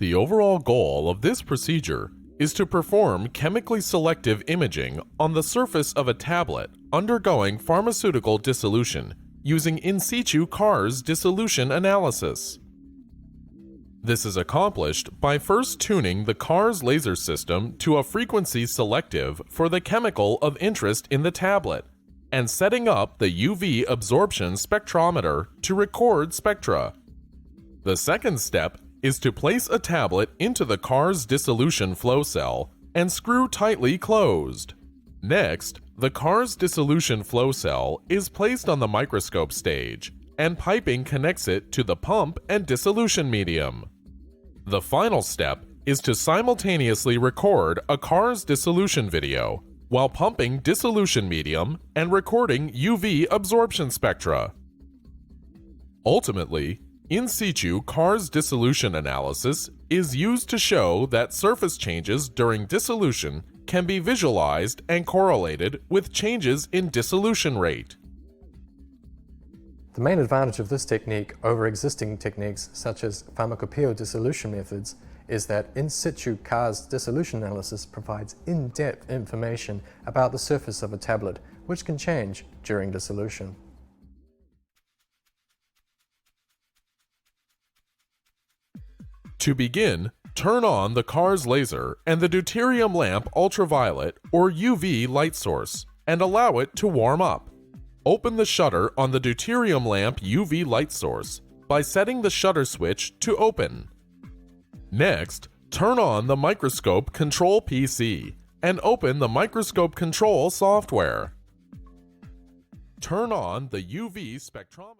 The overall goal of this procedure is to perform chemically selective imaging on the surface of a tablet undergoing pharmaceutical dissolution using in situ CARS dissolution analysis. This is accomplished by first tuning the CARS laser system to a frequency selective for the chemical of interest in the tablet and setting up the UV absorption spectrometer to record spectra. The second step is to place a tablet into the CARS dissolution flow cell and screw tightly closed. Next, the CARS dissolution flow cell is placed on the microscope stage, and piping connects it to the pump and dissolution medium. The final step is to simultaneously record a CARS dissolution video while pumping dissolution medium and recording UV absorption spectra. Ultimately, in situ CARS dissolution analysis is used to show that surface changes during dissolution can be visualized and correlated with changes in dissolution rate. The main advantage of this technique over existing techniques such as pharmacopoeial dissolution methods is that in situ CARS dissolution analysis provides in-depth information about the surface of a tablet, which can change during dissolution. To begin, turn on the CARS laser and the deuterium lamp ultraviolet or UV light source and allow it to warm up. Open the shutter on the deuterium lamp UV light source by setting the shutter switch to open. Next, turn on the microscope control PC and open the microscope control software. Turn on the UV spectrometer.